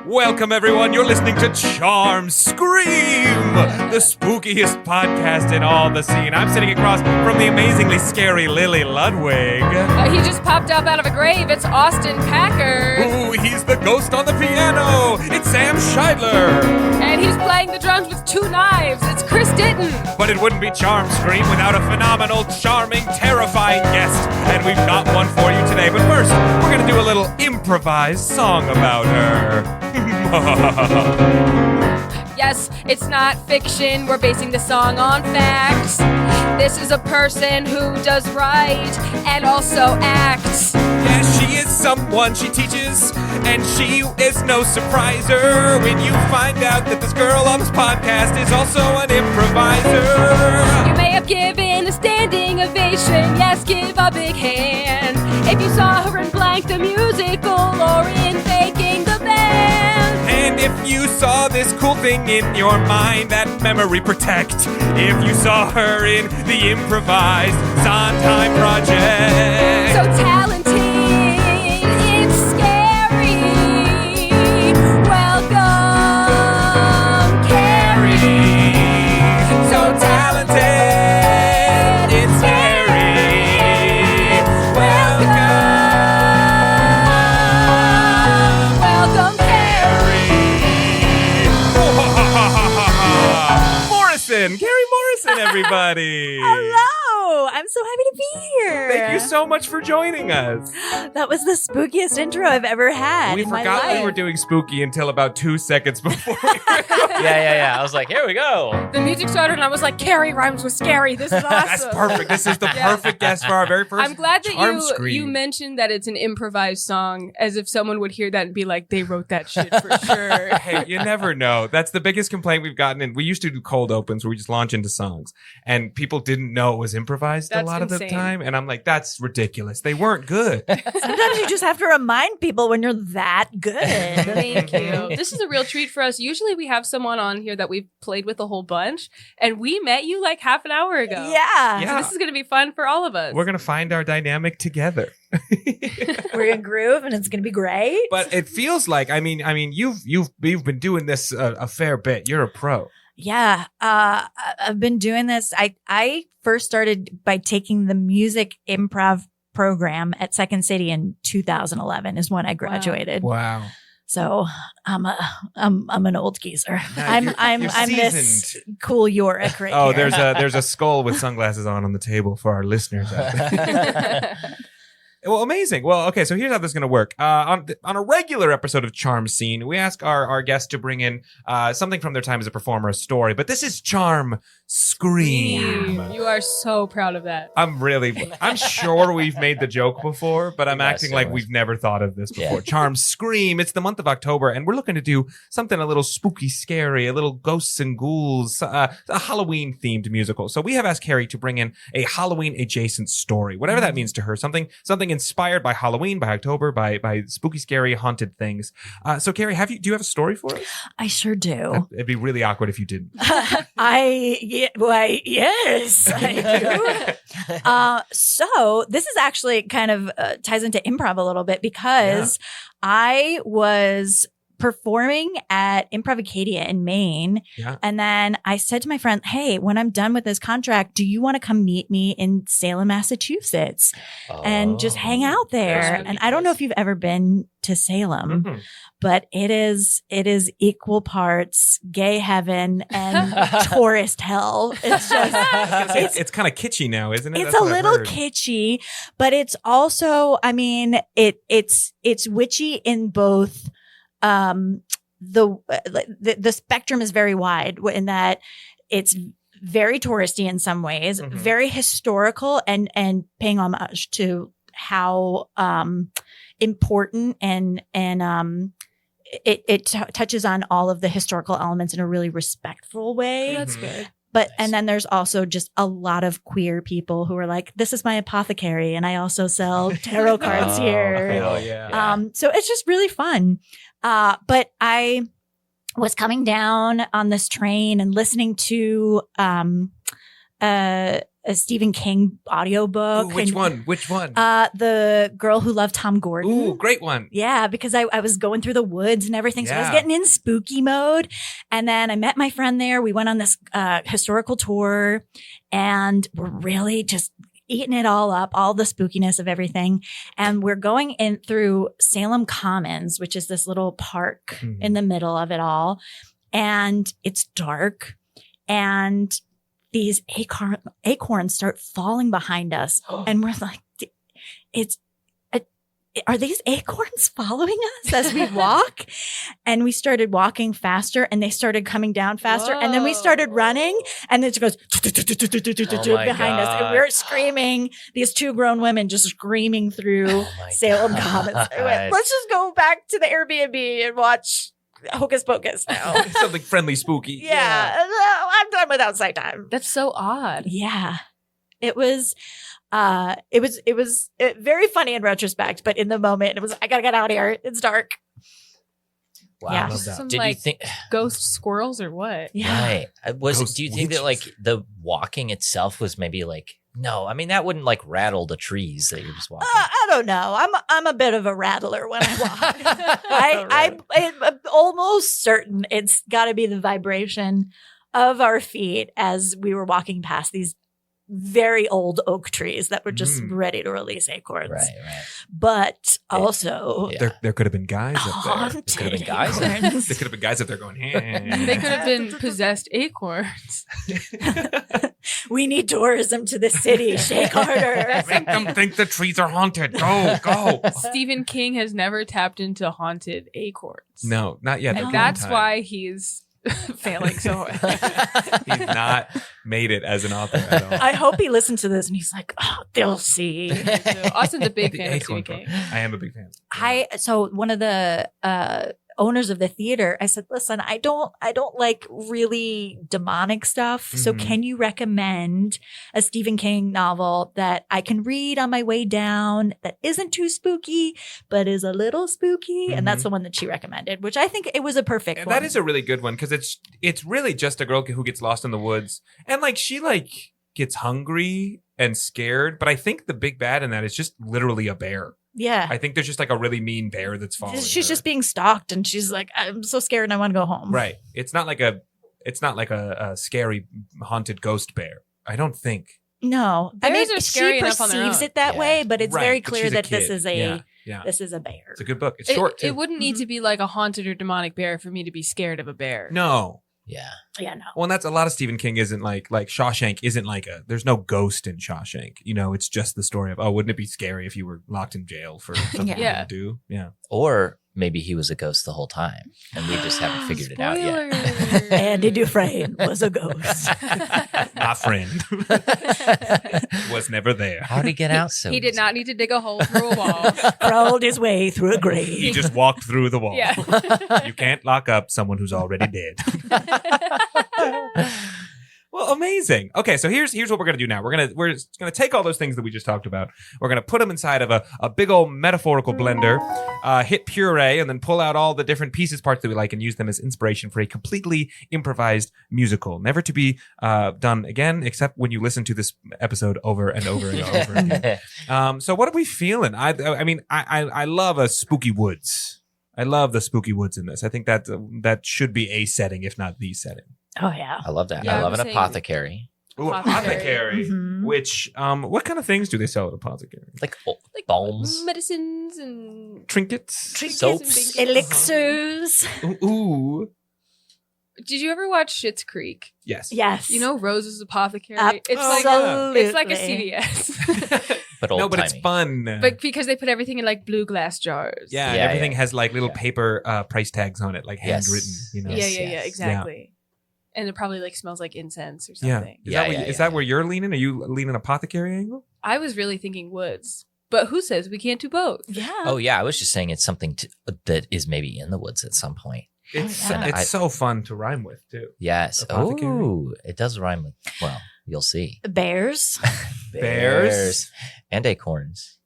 Welcome, everyone. You're listening to Charm Scream, the spookiest podcast in all the scene. I'm sitting across from the amazingly scary Lily Ludwig. He just popped up out of a grave. It's Austin Packard. Ooh, he's the ghost on the piano. It's Sam Scheidler. And he's playing the drums with 2 knives. It's Chris Ditton. But it wouldn't be Charm Scream without a phenomenal, charming, terrifying guest. And we've got one for you today. But first, we're going to do a little improvised song about her. Yes, it's not fiction. We're basing the song on facts. This is a person who does write and also acts. Yeah, she is someone she teaches, and she is no surpriser when you find out that this girl on this podcast is also an improviser. You may have given a standing ovation. Yes, give a big hand if you saw her in Blank the Musical or in Faking the Band. And if you saw this cool thing in your mind, that memory protect. If you saw her in the improvised Sondheim Project. So talented, it's scary. Welcome, Kerri. So talented, it's scary. Welcome, Morrison, Kerri Morrison, everybody. Hello! I'm so happy to be here. Thank you so much for joining us. That was the spookiest intro I've ever had. We in my forgot life. we were doing spooky until about 2 seconds before. Yeah. I was like, here we go. The music started and I was like, Kerri rhymes with scary. This is awesome. That's perfect. This is the perfect guest for our very first I'm glad that Charm Scream. you mentioned that it's an improvised song, as if someone would hear that and be like, they wrote that shit for sure. Hey, you never know. That's the biggest complaint we've gotten. And we used to do cold opens where we just launch into songs, and people didn't know it was improvised That's a lot of the insane. time. And I'm like, that's ridiculous. They weren't good. Sometimes you just have to remind people when you're that good. Thank you. This is a real treat for us. Usually we have someone on here that we've played with a whole bunch, and we met you like half an hour ago. Yeah. So this is going to be fun for all of us. We're gonna find our dynamic together. We're going to groove and it's going to be great. But it feels like, I mean, you've been doing this a fair bit. You're a pro. Yeah. I've been doing this. I first started by taking the music improv program at Second City in 2011 is when I graduated. Wow. So I'm an old geezer. Yeah, I'm this seasoned. cool Yorick right Oh, here. there's a skull with sunglasses on the table for our listeners out there. Well, amazing. Well, okay, so here's how this is going to work. On a regular episode of Charm Scene, we ask our guests to bring in something from their time as a performer, a story. But this is Charm Scream. You are so proud of that. I'm sure we've made the joke before, but I'm Yes, acting so like much. we've never thought of this before. Yeah. Charm Scream. It's the month of October, and we're looking to do something a little spooky, scary, a little ghosts and ghouls, a Halloween-themed musical. So we have asked Kerri to bring in a Halloween-adjacent story, whatever that means to her. Something inspired by Halloween, by October, by spooky, scary, haunted things. So Kerri, do you have a story for us? I sure do. It'd be really awkward if you didn't. Yes, I do. So this is actually kind of ties into improv a little bit because I was performing at Improv Acadia in Maine. Yeah. And then I said to my friend, hey, when I'm done with this contract, do you want to come meet me in Salem, Massachusetts and just hang out there? And I don't know if you've ever been to Salem, Mhm. but it is equal parts gay heaven and tourist hell. It's just, It's kind of kitschy now, isn't it? it's That's a what I've little heard. kitschy, but it's also, I mean, it's witchy in both. The spectrum is very wide in that it's very touristy in some ways, Mhm. very historical and paying homage to how important and it touches on all of the historical elements in a really respectful way. That's Mhm. good. But and then there's also just a lot of queer people who are like, this is my ApotheSCARY, and I also sell tarot cards Oh, here. Hell yeah. So it's just really fun. But I was coming down on this train and listening to a Stephen King audiobook. Ooh, which one? Which one? The Girl Who Loved Tom Gordon. Ooh, great one. Yeah, because I was going through the woods and everything. So I was Yeah. getting in spooky mode. And then I met my friend there. We went on this historical tour and we're really just eating it all up, all the spookiness of everything. And we're going in through Salem Commons, which is this little park in the middle of it all. And it's dark. And these acorns start falling behind us. And we're like, are these acorns following us as we walk? And we started walking faster and they started coming down faster. And then we started running and it goes behind us. And we're screaming, these two grown women just screaming through Salem Commons. I went, let's just go back to the Airbnb and watch Hocus Pocus now. Something friendly, spooky. Yeah. I'm done with outside time. That's so odd. Yeah. It was very funny in retrospect, but in the moment it was, I gotta get out of here. It's dark. Wow. Yeah. I love that. Some Did like you think? ghost squirrels or what? Yeah. Right. Ghost Do you think that witches. like the walking itself was maybe like? No, I mean that wouldn't like rattle the trees that you're just walking. I don't know. I'm a bit of a rattler when I walk. I'm almost certain it's got to be the vibration of our feet as we were walking past these very old oak trees that were just ready to release acorns. Right. But also Yeah. There could have been guys up there. haunted There could have been guys. acorns. There could have been guys up there going, hey. They could have been possessed acorns. We need tourism to the city. Shake harder. Make them think the trees are haunted. Go. Stephen King has never tapped into haunted acorns. No, not yet. No. There'll come That's time. wause he's failing so hard. He's not made it as an author at all. I hope he listened to this and he's like, oh, they'll see. So Austin's a big The fan of acorn Stephen King. I am a big fan. So one of the owners of the theater, I said, listen, I don't like really demonic stuff. So Mhm. can you recommend a Stephen King novel that I can read on my way down that isn't too spooky, but is a little spooky? And that's the one that she recommended, which I think it was a perfect And one. that is a really good one because it's really just a girl who gets lost in the woods and like she like gets hungry and scared. But I think the big bad in that is just literally a bear. yeah. I think there's just like a really mean bear that's following She's her. just being stalked and she's like, I'm so scared and I want to go home. right. It's not like a scary haunted ghost bear. I don't think. No. Bears are scary she enough on their perceives own. it that Yeah. way, but it's Right, very but clear she's a that this kid. is a Yeah. this is a bear. It's a good book. It's short too. It wouldn't need to be like a haunted or demonic bear for me to be scared of a bear. No. Yeah. Yeah, no. Well, and that's a lot of Stephen King isn't like Shawshank isn't like there's no ghost in Shawshank. You know, it's just the story of, oh, wouldn't it be scary if you were locked in jail for something you Yeah. didn't do? Yeah. Or maybe he was a ghost the whole time, and we just haven't figured it out yet. Spoiler. Andy Dufresne was a ghost. My friend was never there. How'd he get out so He did easy? not need to dig a hole through a wall. Crawled his way through a He grave. just walked through the wall. Yeah. You can't lock up someone who's already dead. Well, amazing. Okay, so here's what we're gonna do now. We're gonna take all those things that we just talked about. We're gonna put them inside of a big old metaphorical blender, hit puree, and then pull out all the different pieces, parts that we like, and use them as inspiration for a completely improvised musical, never to be done again, except when you listen to this episode over and over and over again. So what are we feeling? I mean, I love a spooky woods. I love the spooky woods in this. I think that should be a setting, if not the setting. Oh yeah. I love that. Yeah, I I love was an saying- apothecary. Ooh, Apothecary. apothecary. Mhm. Which what kind of things do they sell at apothecary? Like balms. Medicines and Trinkets. Soaps. Elixirs. Ooh. Did you ever watch Schitt's Creek? Yes. Yes. You know Rose's Apothecary? Absolutely. It's like a CVS. But old No, but it's fun. But because they put everything in like blue glass jars. yeah, Yeah, everything yeah. has like little Yeah. paper price tags on it, like Yes. handwritten. You know. Yeah, Yes, yeah, yes. exactly. And it probably like smells like incense or Yeah. something. Is Yeah, that what yeah, is yeah. that where you're leaning? Are you leaning apothecary angle? I was really thinking woods. But who says we can't do both? Yeah. Oh yeah, I was just saying it's something that is maybe in the woods at some point. It's yeah. it's so fun to rhyme with too. Yes. Apothecary. Oh, it does rhyme with. Well, you'll see. Bears. Bears. And acorns.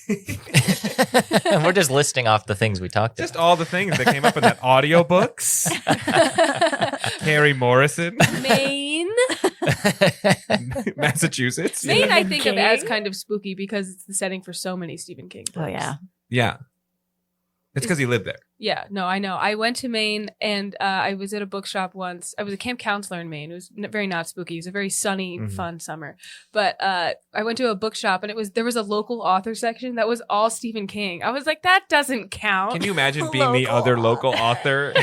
We're just listing off the things we talked Just about. all the things that came up in that audiobooks. Kerri Morrison, Maine. Massachusetts. Maine, I Stephen think of as King? kind of spooky because it's the setting for so many Stephen King books. Oh yeah. Yeah. It's because he lived there. Yeah, no, I know. I went to Maine and I was at a bookshop once. I was a camp counselor in Maine. It was very not spooky. It was a very sunny, fun summer. But I went to a bookshop and there was a local author section that was all Stephen King. I was like, that doesn't count. Can you imagine being the Local other local author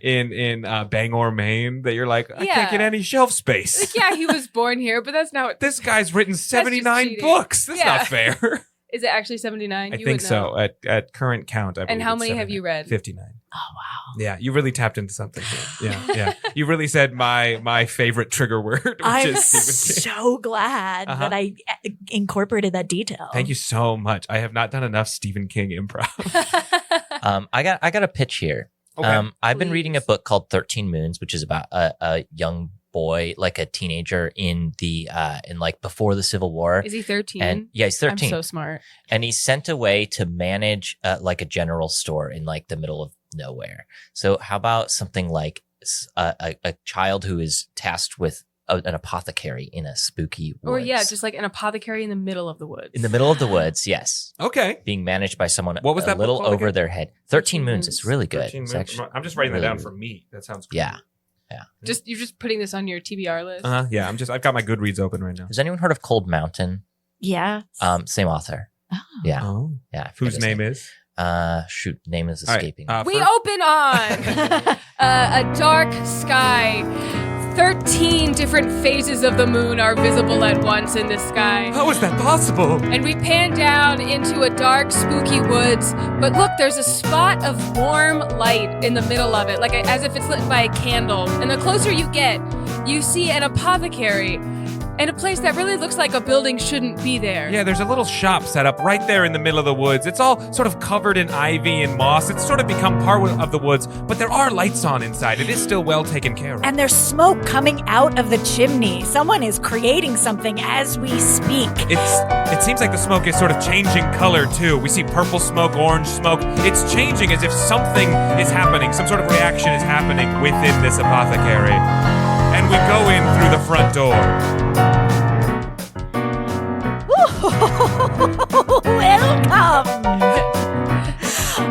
in Bangor, Maine, that you're like, I can't get any shelf space. Like, yeah, he was born here, but that's not what. This guy's written just 79 cheating. books. That's Yeah. not fair. Is it actually 79? I You think would know. so. At current count, I believe. And how it's many have 79. you read? 59. Oh wow. Yeah, you really tapped into something here. Yeah. You really said my favorite trigger word, which I'm is Stephen King. so glad Uh-huh. that I incorporated that detail. Thank you so much. I have not done enough Stephen King improv. I got a pitch here. Okay. I've been reading a Please. book called 13 Moons, which is about a young boy, like a teenager in before the Civil War. Is he 13? And yeah, he's 13. I'm so smart. And he's sent away to manage like a general store in like the middle of nowhere. So how about something like a child who is tasked with an apothecary in a spooky woods? Or yeah, just like an apothecary in the middle of the woods. in the middle of the woods. Yes, Okay. being managed by someone What was a that book little called over again? their head. 13 Moons. Moons. It's really good. 13 It's minutes. actually I'm just writing that really down good. for me. That sounds cool. Yeah. You're just putting this on your TBR list. Yeah, I've got my Goodreads open right now. Has anyone heard of Cold Mountain? Yeah. Same author. Oh. Yeah, Oh. yeah. I forget Whose his name is? Shoot, name is All right, escaping. We first- open on a dark sky. 13 different phases of the moon are visible at once in the sky. How is that possible? And we pan down into a dark, spooky woods. But look, there's a spot of warm light in the middle of it, like as if it's lit by a candle. And the closer you get, you see an apothecary in a place that really looks like a building shouldn't be there. Yeah, there's a little shop set up right there in the middle of the woods. It's all sort of covered in ivy and moss. It's sort of become part of the woods, but there are lights on inside. It is still well taken care of. And there's smoke coming out of the chimney. Someone is creating something as we speak. It seems like the smoke is sort of changing color too. We see purple smoke, orange smoke. It's changing as if something is happening, some sort of reaction is happening within this apothecary. And we go in through the front door. Welcome.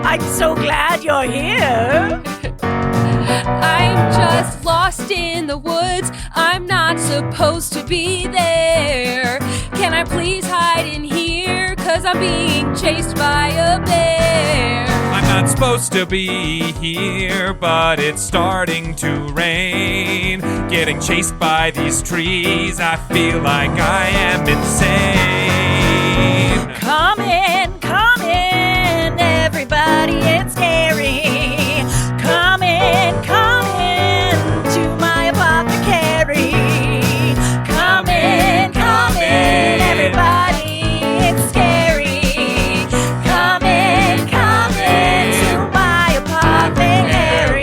I'm so glad you're here. I'm just lost in the woods. I'm not supposed to be there. Can I please hide in here? 'Cause I'm being chased by a bear. I'm not supposed to be here, but it's starting to rain. Getting chased by these trees, I feel like I am insane. Come in, everybody, it's scary. Come in to my apothecary. Come in, everybody, it's scary. Come in to my apothecary.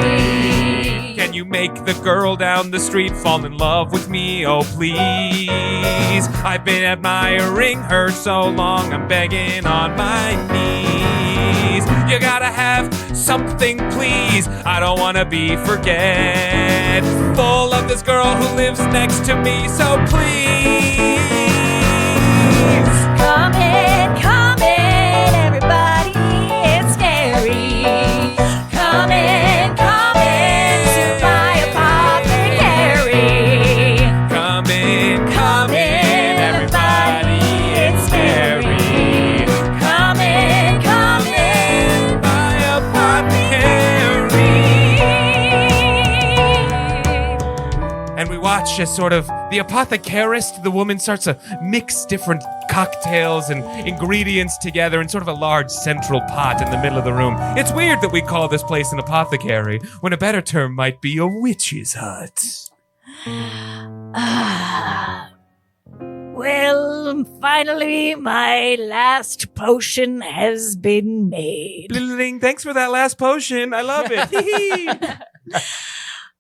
Can you make the girl down the street fall in love with me? Oh, please. I've been admiring her so long, I'm begging on my knees. You gotta have something, please. I don't wanna be forgetful of this girl who lives next to me, so please. Come in, everybody, it's scary. Come in to my apothecary. Come in, everybody, it's scary. Come in, My apothecary. And we watch as sort of the apothecarist, the woman, starts to mix different cocktails and ingredients together in sort of a large central pot in the middle of the room. It's weird that we call this place an apothecary when a better term might be a witch's hut. Well, finally, my last potion has been made. Bling, thanks for that last potion. I love it.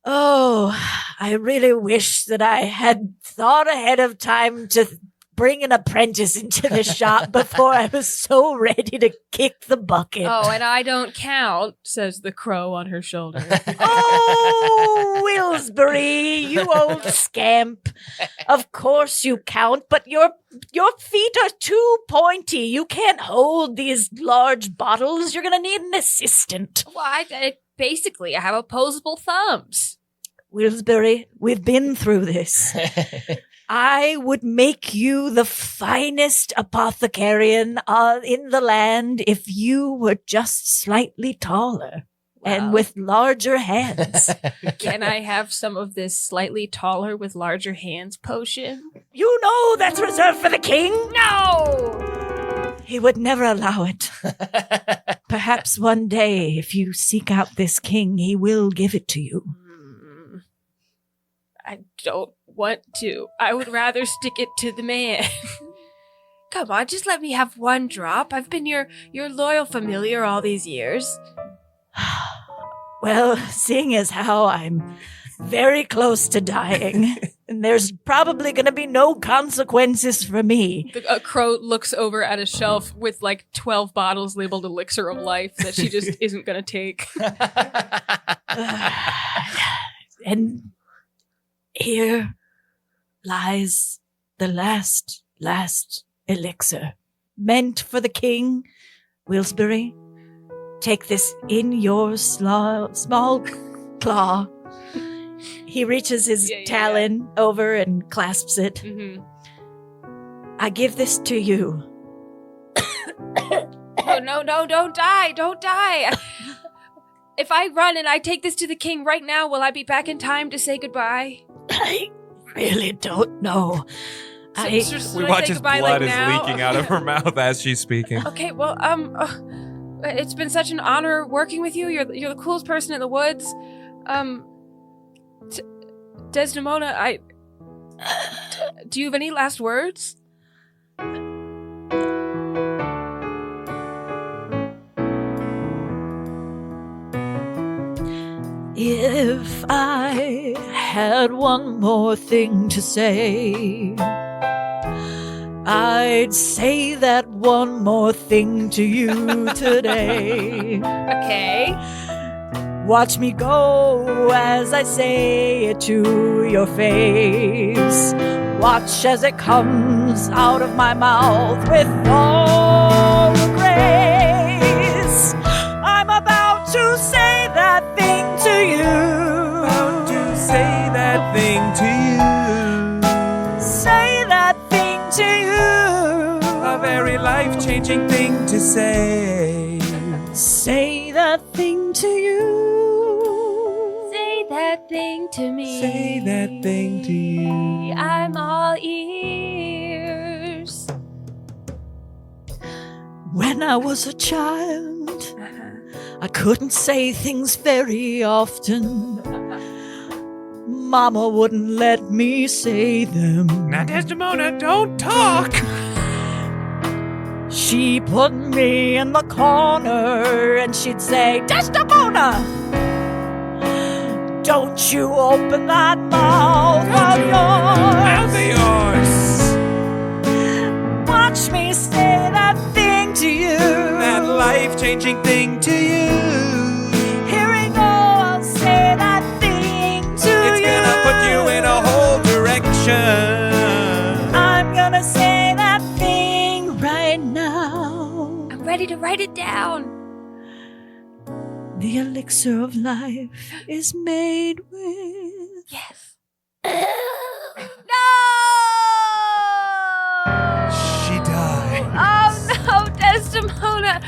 Oh, I really wish that I had thought ahead of time to bring an apprentice into the shop before I was so ready to kick the bucket. Oh, and I don't count, says the crow on her shoulder. Oh, Wilsbury, you old scamp. Of course you count, but your feet are too pointy. You can't hold these large bottles. You're going to need an assistant. Well, basically, I have opposable thumbs. Wilsbury, we've been through this. I would make you the finest apothecarian in the land if you were just slightly taller and with larger hands. Can I have some of this slightly taller with larger hands potion? You know that's reserved for the king. No! He would never allow it. Perhaps one day, if you seek out this king, he will give it to you. I don't want to. I would rather stick it to the man. Come on, just let me have one drop. I've been your loyal familiar all these years. Well, seeing as how I'm very close to dying, and there's probably going to be no consequences for me. A crow looks over at a shelf with like 12 bottles labeled Elixir of Life that she just isn't going to take. And here lies the last elixir. Meant for the king, Wilsbury. Take this in your small claw. He reaches his talon over and clasps it. Mm-hmm. I give this to you. Oh, no, don't die. Don't die. If I run and I take this to the king right now, will I be back in time to say goodbye? I really don't know. We watch his blood is leaking out of her mouth as she's speaking. Okay, well, it's been such an honor working with you. You're the coolest person in the woods. Desdemona, do you have any last words? If I had one more thing to say, I'd say that one more thing to you today. Okay. Watch me go as I say it to your face. Watch as it comes out of my mouth with all the grace. I'm about to say that thing to you. About to say that thing to you. Say that thing to you. A very life-changing thing to say. Say that thing to you. Say that thing to me. Say that thing to you. I'm all ears. When I was a child, I couldn't say things very often. Mama wouldn't let me say them. Now, Desdemona, don't talk. She put me in the corner and she'd say, Desdemona, don't you open that mouth of yours. Watch me say that thing to you. That life-changing thing to you. Here we go, I'll say that thing to you. It's gonna put you in a whole direction. I'm gonna say that thing right now. I'm ready to write it down. The elixir of life is made with... Yes. No! She died. Oh no, Desdemona!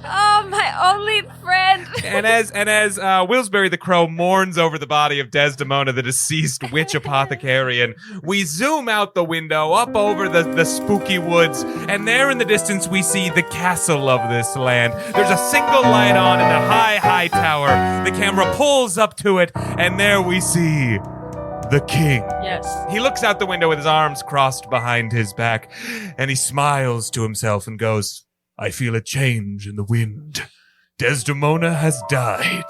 Oh, my only friend. And as Wilsbury the Crow mourns over the body of Desdemona, the deceased witch apothecarian, we zoom out the window up over the spooky woods, and there in the distance we see the castle of this land. There's a single light on in the high tower. The camera pulls up to it, and there we see the king. Yes. He looks out the window with his arms crossed behind his back, and he smiles to himself and goes, I feel a change in the wind. Desdemona has died.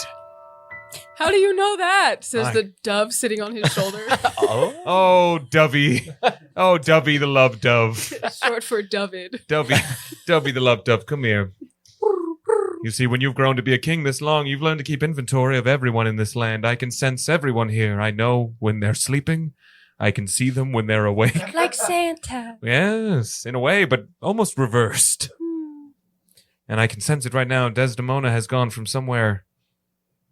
How do you know that? Says I- the dove sitting on his shoulder. Oh, Dovey. Oh, Dovey the love dove. Short for David. Dovey the love dove, come here. You see, when you've grown to be a king this long, you've learned to keep inventory of everyone in this land. I can sense everyone here. I know when they're sleeping. I can see them when they're awake. Like Santa. Yes, in a way, but almost reversed. And I can sense it right now. Desdemona has gone from somewhere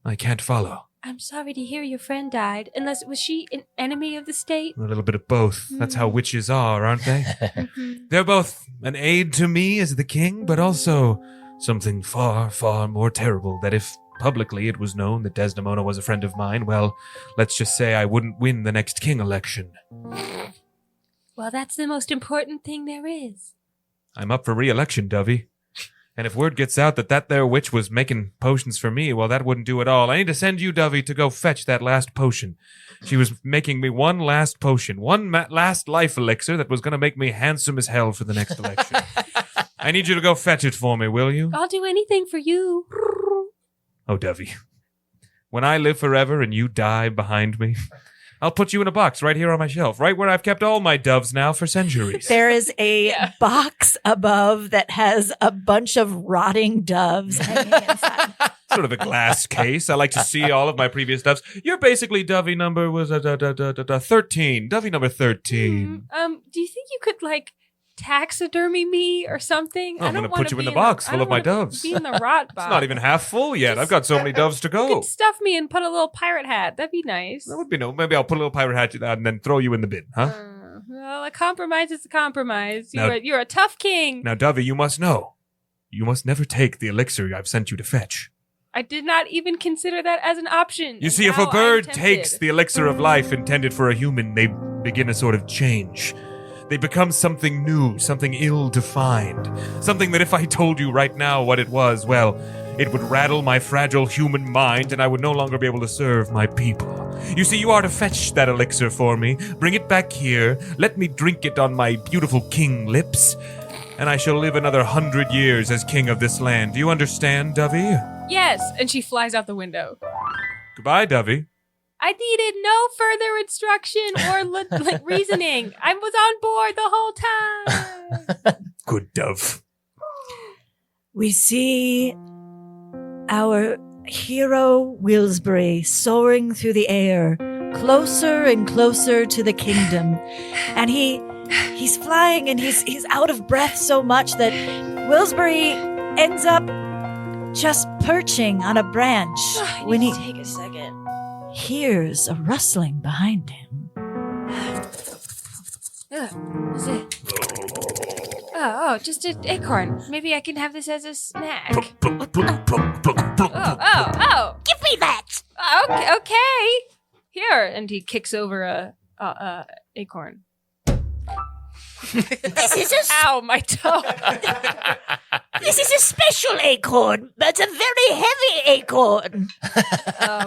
I can't follow. I'm sorry to hear your friend died. Was she an enemy of the state? A little bit of both. That's how witches are, aren't they? Mhm. They're both an aid to me as the king, but also something far, far more terrible, that if publicly it was known that Desdemona was a friend of mine, well, let's just say I wouldn't win the next king election. Well, that's the most important thing there is. I'm up for re-election, Dovey. And if word gets out that there witch was making potions for me, well, that wouldn't do at all. I need to send you, Dovey, to go fetch that last potion. She was making me one last potion, last life elixir that was going to make me handsome as hell for the next election. I need you to go fetch it for me, will you? I'll do anything for you. Oh, Dovey. When I live forever and you die behind me, I'll put you in a box right here on my shelf, right where I've kept all my doves now for centuries. There is a box above that has a bunch of rotting doves hanging inside. Sort of a glass case. I like to see all of my previous doves. Your basically Dovey number was 13. Dovey number 13. Do you think you could taxidermy me or something? I'm going to put you in the box full of my doves. Be in the rot box. It's not even half full yet. I've got so many doves to You go. could stuff me and put a little pirate hat. That'd be nice. That would be no. Maybe I'll put a little pirate hat on and then throw you in the bin, huh? Well, a compromise is a compromise. Now- You're a tough king. Now, Dovey, you must know. You must never take the elixir I've sent you to fetch. I did not even consider that as an option. You see, if a Now I'm bird tempted. takes the elixir of life intended for a human, they begin a sort of change. They become something new, something ill-defined. Something that if I told you right now what it was, well, it would rattle my fragile human mind and I would no longer be able to serve my people. You see, you are to fetch that elixir for me, bring it back here, let me drink it on my beautiful king lips, and I shall live another 100 years as king of this land. Do you understand, Dovey? Yes, and she flies out the window. Goodbye, Dovey. I needed no further instruction or reasoning. I was on board the whole time. Good dove. We see our hero Wilsbury soaring through the air, closer and closer to the kingdom. And he's flying and he's out of breath so much that Wilsbury ends up just perching on a branch when he take a second. hears a rustling behind him. Is it? Oh, just an acorn. Maybe I can have this as a snack. Oh. Give me that! Okay. Here, and he kicks over a acorn. This is a Ow, my toe. This is a special acorn, but a very heavy acorn.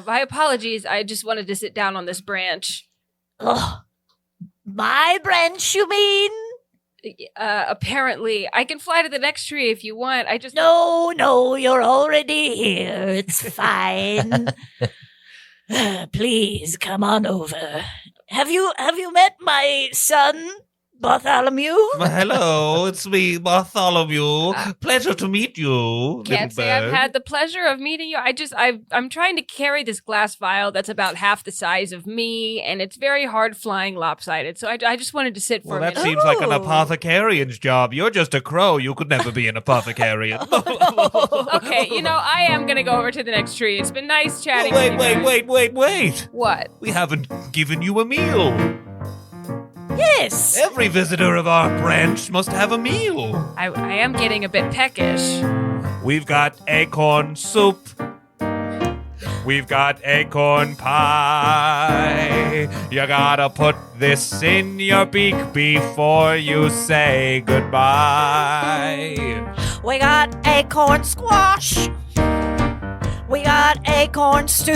My apologies. I just wanted to sit down on this branch. Oh, my branch, you mean? Apparently, I can fly to the next tree if you want. No, you're already here. It's fine. Please come on over. Have you met my son, Bartholomew? Hello, it's me, Bartholomew. Pleasure to meet you. Can't say I've had the pleasure of meeting you. I'm trying to carry this glass vial that's about half the size of me, and it's very hard flying lopsided. So I just wanted to sit for Well, a that minute. seems like an Oh. apothecarian's job. You're just a crow. You could never be an apothecarian. Okay, I am gonna go over to the next tree. It's been nice chatting. with you guys. Wait. What? We haven't given you a meal. Yes. Every visitor of our branch must have a meal. I am getting a bit peckish. We've got acorn soup. We've got acorn pie. You gotta put this in your beak before you say goodbye. We got acorn squash. We got acorn stew.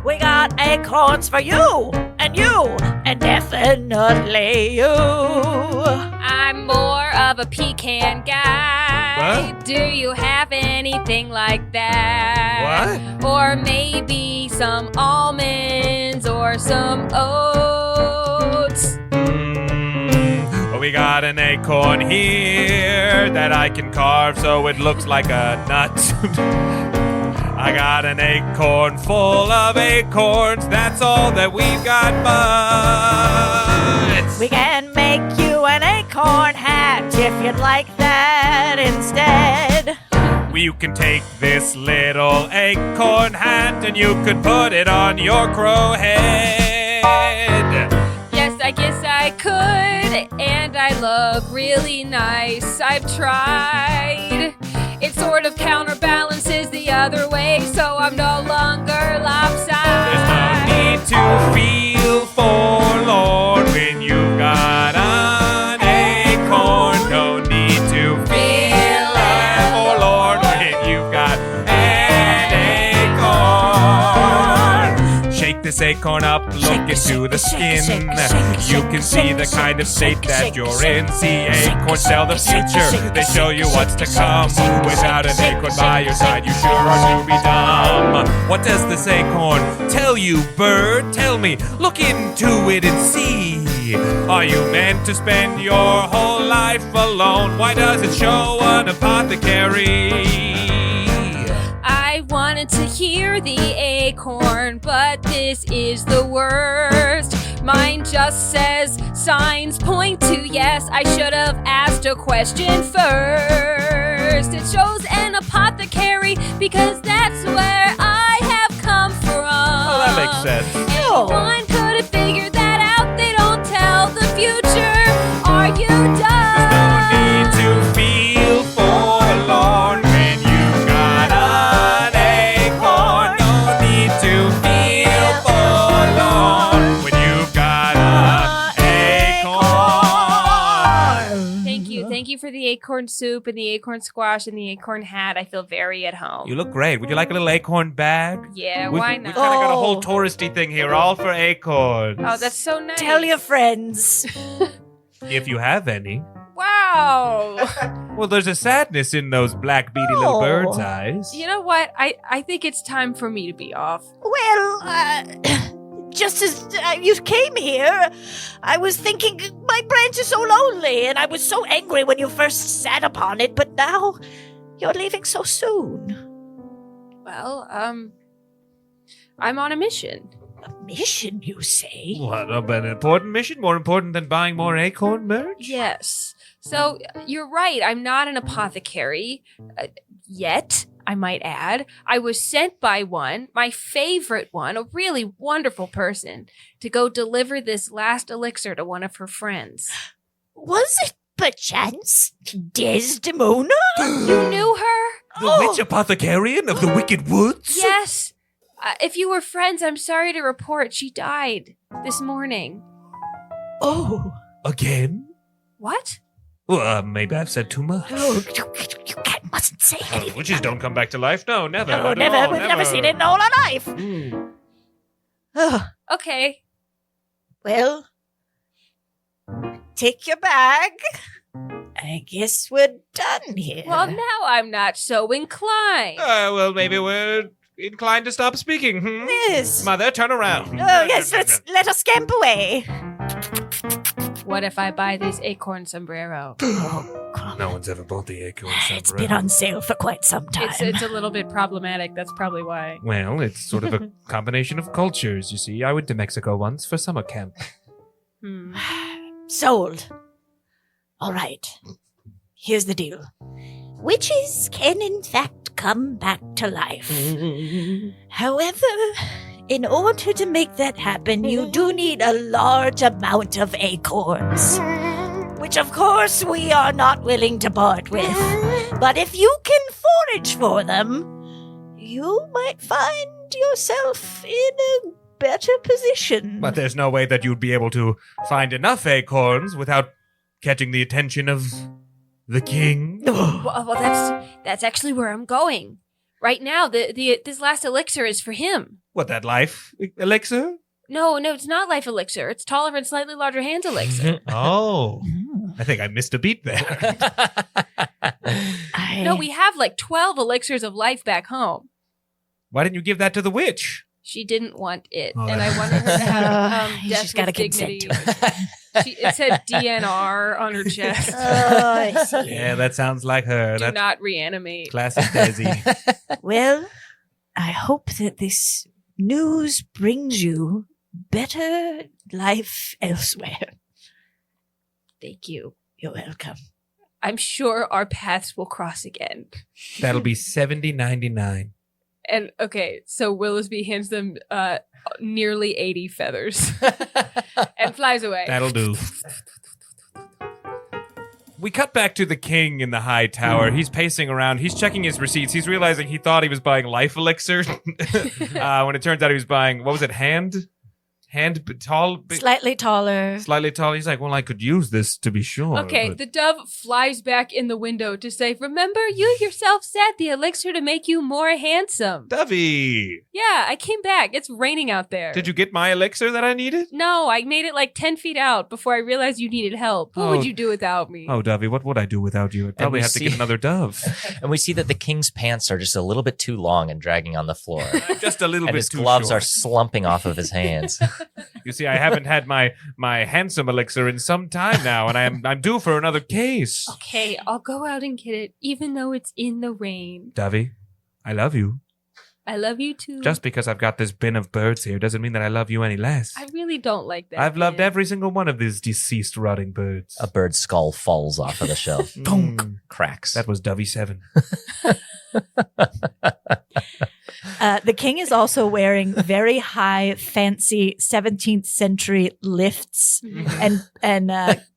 We got acorns for you, and definitely you. I'm more of a pecan guy. What? Do you have anything like that? What? Or maybe some almonds or some oats. We got an acorn here that I can carve so it looks like a nut. I got an acorn full of acorns. That's all that we've got, but We can make you an acorn hat if you'd like that instead. you can take this little acorn hat and you could put it on your crow head. Yes, I guess I could, and I look really nice. I've tried. It sort of counterbalances the other way, so I'm no longer lopsided. There's no need to feel forlorn when you've got an acorn. No need to feel forlorn when you've got an acorn. Shake this acorn up, look into the skin. You can see the kind of state that you're in. See, acorns tell the future. They show you what's to come. Without an acorn by your side, you sure are to be dumb. What does this acorn tell you, bird? Tell me, look into it and see. Are you meant to spend your whole life alone? Why does it show an apothecary? I wanted to hear the acorn, but this is the worst. Mine just says signs point to yes. I should have asked a question first. It shows an apothecary because that's where I have come from. Oh, that makes sense. Anyone could have figured that out. They don't tell the future. Are you done? There's no need to feel forlorn when you've got an acorn. No need to feel forlorn when you've got an acorn. Thank you for the acorn soup and the acorn squash and the acorn hat. I feel very at home. You look great. Would you like a little acorn bag? Yeah, We why kind of not? got a whole touristy thing here, all for acorns. Oh, that's so nice. Tell your friends. If you have any. Wow. Well, there's a sadness in those black beady little Oh. bird's eyes. You know what? I think it's time for me to be off. Well, just as you came here, I was thinking my branch is so lonely, and I was so angry when you first sat upon it, but now you're leaving so soon. Well, I'm on a mission. A mission, you say? What, an important mission? More important than buying more acorn merch? Yes. So you're right. I'm not an apothecary yet, I might add. I was sent by one, my favorite one, a really wonderful person, to go deliver this last elixir to one of her friends. Was it perchance Desdemona? You knew her? The witch apothecarian of the Wicked Woods? Yes. If you were friends, I'm sorry to report she died this morning. Oh. Again? What? Well, maybe I've said too much. Oh, you mustn't say anything. Witches don't come back to life? No, never. No, not at never. all, We've never seen it in all our life. Hmm. Oh, Okay. well, take your bag. I guess we're done here. Well, now I'm not so inclined. Well, maybe we're inclined to stop speaking. Yes. Mother, turn around. Oh, yes, let us scamp away. What if I buy this acorn sombrero? No one's ever bought the acorn It's sombrero. been on sale for quite some time. It's a little bit problematic. That's probably why. Well, it's sort of a combination of cultures, you see. I went to Mexico once for summer camp. Sold. All right. Here's the deal. Witches can, in fact, come back to life. However, in order to make that happen, you do need a large amount of acorns. Which, of course, we are not willing to part with. But if you can forage for them, you might find yourself in a better position. But there's no way that you'd be able to find enough acorns without catching the attention of the king. Well, that's actually where I'm going. Right now, this last elixir is for him. What, that life elixir? No, it's not life elixir. It's taller and slightly larger hand elixir. Oh. I think I missed a beat there. No, we have like 12 elixirs of life back home. Why didn't you give that to the witch? She didn't want it, Oh, and I wanted her to have death She's got to with consent dignity. to it. It said DNR on her chest. I see. Yeah, that sounds like her. Do That's not reanimate. classic Daisy. Well, I hope that this news brings you better life elsewhere. Thank you. You're welcome. I'm sure our paths will cross again. That'll be 70.99. And okay, so Willisby hands them nearly 80 feathers and flies away. That'll do. We cut back to the king in the high tower. He's pacing around. He's checking his receipts. He's realizing he thought he was buying life elixir when it turns out he was buying, what was it, Slightly taller. slightly tall. He's like, well, I could use this to be sure. Okay, but- the dove flies back in the window to say, remember, you yourself said the elixir to make you more handsome. Dovey, Yeah, I came back. It's raining out there. did you get my elixir that I needed? No, I made it like 10 feet out before I realized you needed help. What Oh. would you do without me? Oh, Dovey, what would I do without you? I'd probably we have to see- get another dove. And we see that the king's pants are just a little bit too long and dragging on the floor. Just a little And bit his too gloves short. are slumping off of his hands. You see, I haven't had my handsome elixir in some time now, and I'm due for another case. Okay, I'll go out and get it, even though it's in the rain. Dovey, I love you. I love you too. Just because I've got this bin of birds here doesn't mean that I love you any less. I really don't like that. I've loved kid. every single one of these deceased rotting birds. A bird's skull falls off of the shelf. Mm, Cracks. that was Dovey 7. The king is also wearing very high, fancy 17th century lifts and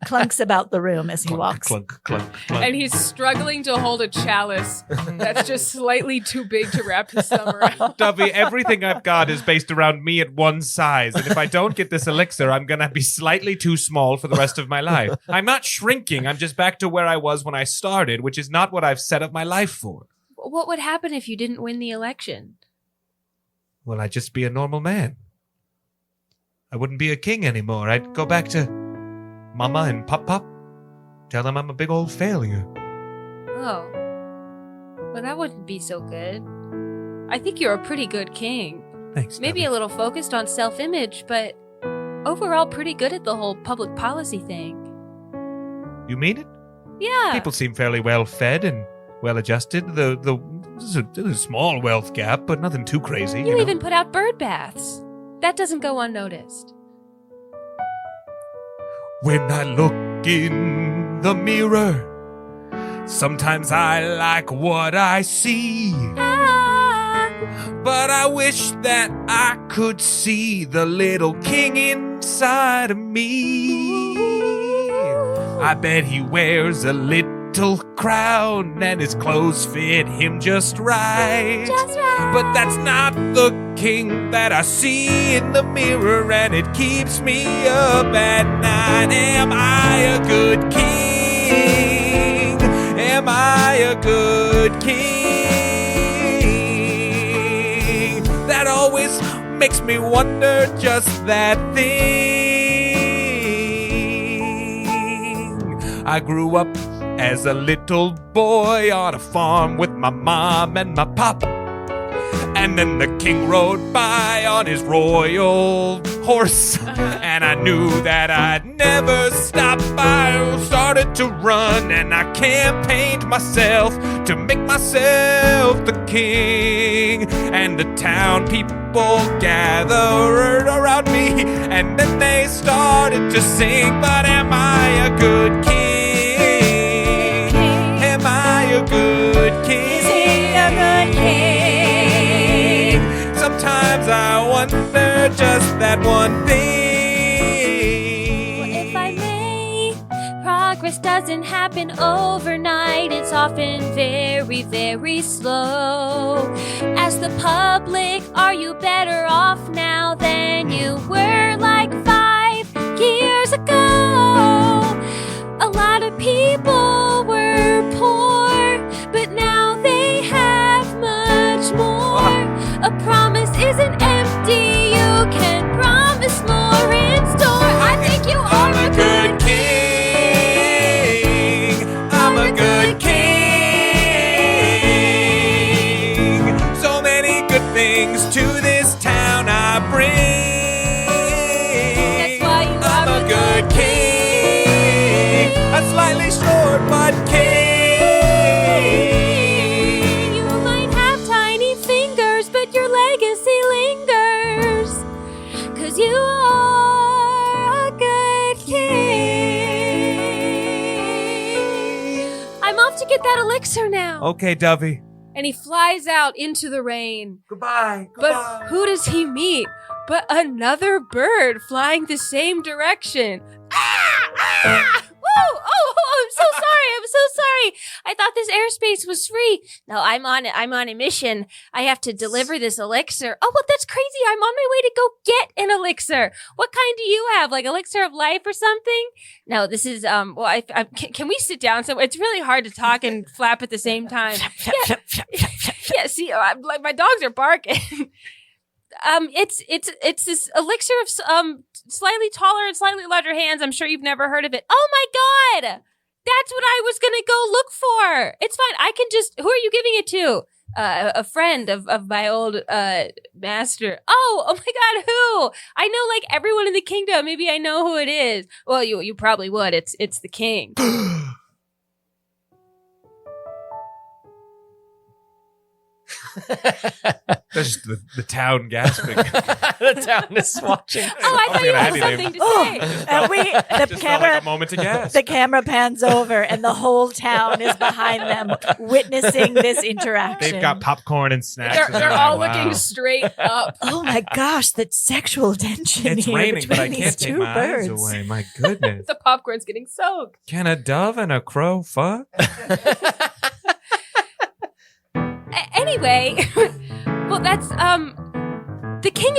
clunks about the room as he walks. Clunk, clunk, clunk. And he's struggling to hold a chalice that's just slightly too big to wrap his thumb around. Dovey, everything I've got is based around me at one size. And if I don't get this elixir, I'm going to be slightly too small for the rest of my life. I'm not shrinking. I'm just back to where I was when I started, which is not what I've set up my life for. What would happen if you didn't win the election? Well, I'd just be a normal man. I wouldn't be a king anymore. I'd go back to Mama and Pop. Tell them I'm a big old failure. Oh. Well, that wouldn't be so good. I think you're a pretty good king. Thanks. Maybe Dovey. a little focused on self-image, but overall pretty good at the whole public policy thing. You mean it? Yeah. People seem fairly well fed and well adjusted. There's a small wealth gap, but nothing too crazy. You know? even put out bird baths. That doesn't go unnoticed. When I look in the mirror, sometimes I like what I see. But I wish that I could see the little king inside of me. I bet he wears a little crown and his clothes fit him just right. But that's not the king that I see in the mirror, and it keeps me up at night. Am I a good king? Am I a good king? That always makes me wonder just that thing. I grew up as a little boy on a farm with my mom and my pop. And then the king rode by on his royal horse. And I knew that I'd never stop. I started to run and I campaigned myself to make myself the king. And the town people gathered around me, and then they started to sing. But am I a good king? Am I a good king? Is he a good king? Sometimes I wonder just that one thing. Well, if I may, progress doesn't happen overnight. It's often very, very slow. As the public, are you better off now than you were like 5 years ago? A lot of people were poor, but now they have much more. A promise isn't empty, you can promise more in store. I think you are a good king. but king. You might have tiny fingers, but your legacy lingers. 'Cause you are a good king. I'm off to get that elixir now. Okay, Dovey. And he flies out into the rain. Goodbye. But who does he meet? But another bird flying the same direction. Woo! I'm so sorry. I thought this airspace was free. No, I'm on a mission. I have to deliver this elixir. Oh, well, that's crazy. I'm on my way to go get an elixir. What kind do you have? Like elixir of life or something? No, this is, can we sit down? So it's really hard to talk and flap at the same time. Yeah, see, like my dogs are barking. It's this elixir of slightly taller and slightly larger hands. I'm sure you've never heard of it. Oh my God, that's what I was gonna go look for. It's fine. I can just. Who are you giving it to? A friend of my old master. Oh my God, who? I know like everyone in the kingdom. Maybe I know who it is. Well, you probably would. It's the king. That's just the town gasping. The town is watching. Oh, I thought you had something to say. And the Just felt camera, like a moment to gasp. the camera pans over, and the whole town is behind them, witnessing this interaction. They've got popcorn and snacks. They're, and they're like, all wow. looking straight up. Oh my gosh, that sexual tension It's here raining, but I between can't these take two my birds. eyes away. My goodness. The popcorn's getting soaked. Can a dove and a crow fuck? Anyway, well, that's the king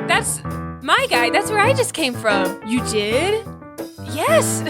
that's my guy. That's where I just came from. You did? Yes.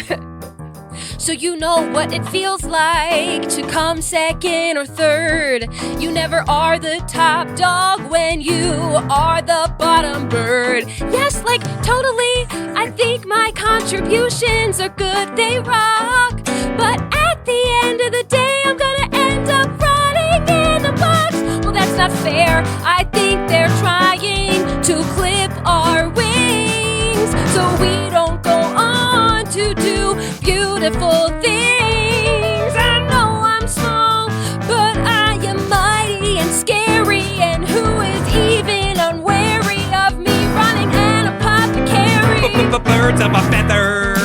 So you know what it feels like to come second or third. You never are the top dog when you are the bottom bird. Yes, like totally. I think my contributions are good, they rock. But at the end of the day, I'm gonna end up rotting in a box. Well, that's not fair. I think they're trying to clip our wings so we don't go on to do beautiful things. I know I'm small, but I am mighty and scary. And who is even unwary of me running an apothecary? Birds of a feather.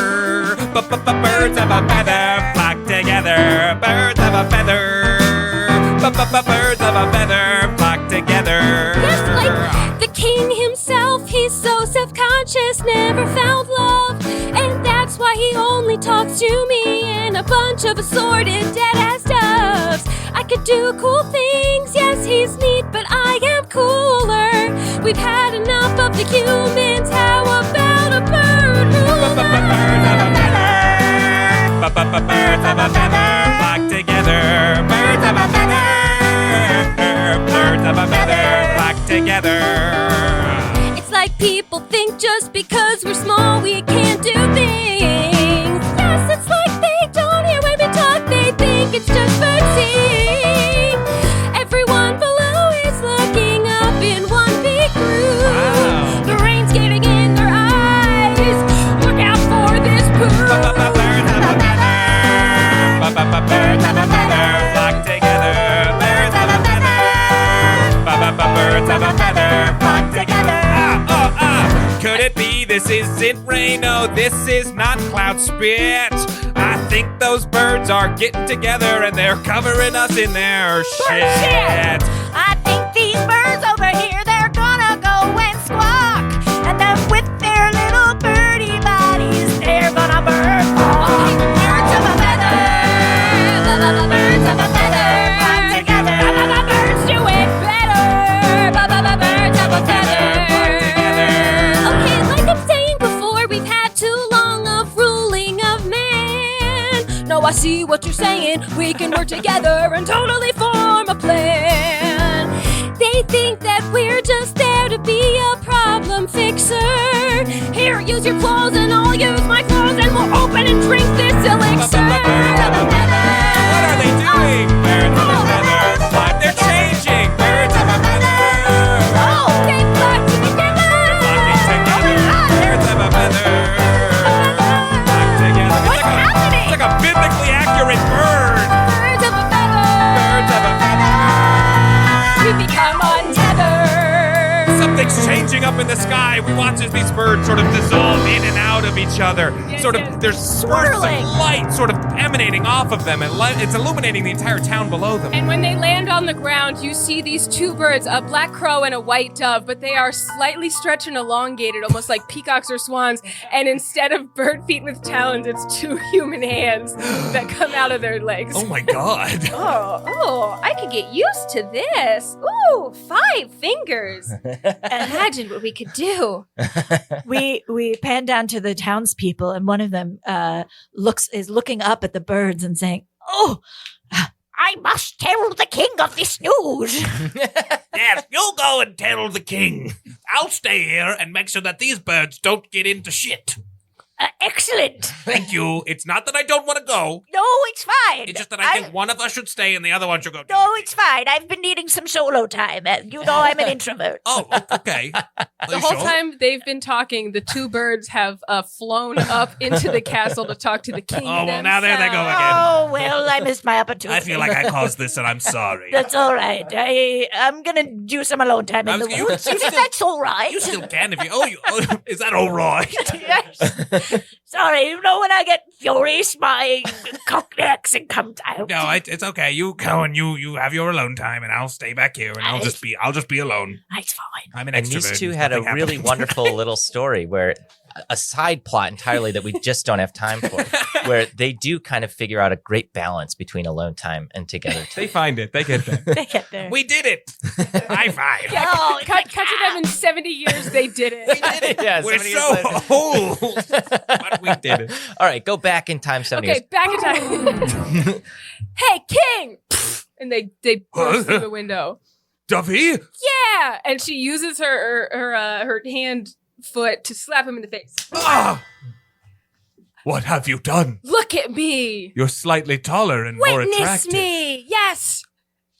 Birds of a feather flock together. Birds of a feather. Birds of a feather flock together. Yes, like the king himself, he's so self-conscious, never found love. And that's why he only talks to me in a bunch of assorted dead-ass doves. I could do cool things, yes, he's neat, but I am cooler. We've had enough of the humans, how about a bird ruler? Birds of a feather flock together. Birds of a feather. Birds of a feather flock together. It's like people think just because we're small we can't do things. Yes, it's like they don't hear when we talk, they think it's just birdseed. Everyone below is looking up in one big group. Wow. The rain's getting in their eyes. Look out for this poop. Birds of a feather. Birds of a feather flock together. Birds of a feather. Birds of a feather flock together. Could it be this isn't rain? No, this is not cloud spit. I think those birds are getting together and they're covering us in their shit. I think these birds over here, they're gonna go and squawk. And then with their little birdie bodies, they're gonna bird walk. Birds of a feather. Birds of a feather. Come together. Birds do it better. Birds of a feather. Okay, like I'm saying before, we've had too long of ruling of man. No, I see what you're saying. We can work together and totally form a plan. They think that we're just there to be a problem fixer. Here, use your claws and I'll use my claws and we'll open and drink this elixir. Birds of a feather. What are they doing? Birds of a feather. What? They're changing. Birds of a feather. Oh, they flock together. Flocking together. Birds of a feather. Flock together. What's happening? It's like a biblically accurate up in the sky. We watch as these birds sort of dissolve in and out of each other. Yes, Sort of, yes. there's spurts of Swirling. light sort of emanating off of them, and it's illuminating the entire town below them. And when they land on the ground, you see these two birds, a black crow and a white dove, but they are slightly stretched and elongated, almost like peacocks or swans. And instead of bird feet with talons, it's two human hands that come out of their legs. Oh my god. Oh, I could get used to this. Ooh, 5 fingers. Imagine what we could do. We pan down to the townspeople, and one of them is looking up at the birds and saying, "Oh, I must tell the king of this news." Yes, you go and tell the king. I'll stay here and make sure that these birds don't get into shit. Excellent. Thank you. It's not that I don't want to go. No, it's fine. It's just that I think one of us should stay and the other one should go. No, it's fine. I've been needing some solo time. You know I'm an introvert. Oh, okay. The whole time they've been talking, the two birds have flown up into the castle to talk to the king. Oh, well, now there they go themselves. again. Oh, well, I missed my opportunity. I feel like I caused this and I'm sorry. That's all right. I'm going to do some alone time in the You- woods. you If still- that's all right. You still can if you. Oh, is that all right? Yes. Sorry, you know when I get furious, my cockney accent comes out. No, it's okay. You go and you have your alone time, and I'll stay back here, and I'll just be alone. It's fine. I'm an And extrovert. these two had a Nothing really happens. wonderful little story where a side plot entirely that we just don't have time for, where they do kind of figure out a great balance between alone time and together time. They find it. They get there. They get there. We did it. High five. Oh, Cut to them in 70 years, they did it. Yeah, We're 70 years so later. old. But we did it. All right, go back in time 70 Okay, years. back in time. Hey, king! And they burst through the window. Duffy? Yeah! And she uses her hand foot to slap him in the face. Ah! What have you done? Look at me! You're slightly taller and more Witness attractive. me! Yes!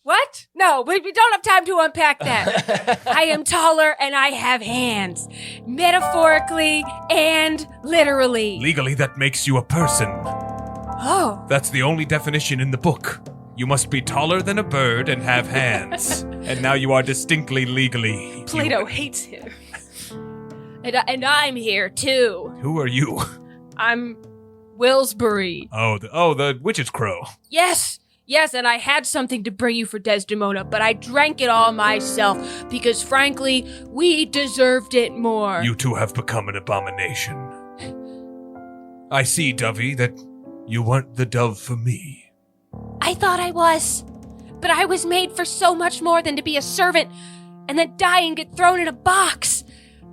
What? No, we don't have time to unpack that. I am taller and I have hands. Metaphorically and literally. Legally, that makes you a person. Oh. That's the only definition in the book. You must be taller than a bird and have hands. And now you are distinctly legally. Plato hates him. And I'm here too. Who are you? I'm Willsbury. Oh, the witch's crow. Yes, and I had something to bring you for Desdemona, but I drank it all myself because, frankly, we deserved it more. You two have become an abomination. I see, Dovey, that you weren't the dove for me. I thought I was, but I was made for so much more than to be a servant and then die and get thrown in a box.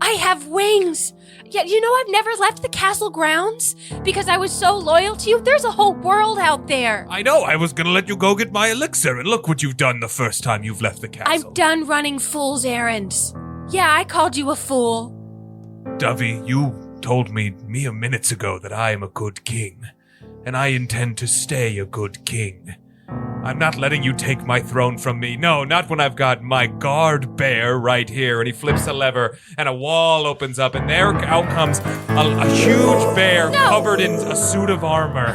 I have wings. Yet, you know, I've never left the castle grounds because I was so loyal to you. There's a whole world out there. I know, I was gonna let you go get my elixir, and look what you've done the first time you've left the castle. I'm done running fool's errands. Yeah, I called you a fool. Dovey, you told me mere minutes ago that I am a good king, and I intend to stay a good king. I'm not letting you take my throne from me. No, not when I've got my guard bear right here. And he flips a lever, and a wall opens up, and there out comes a huge bear covered in a suit of armor.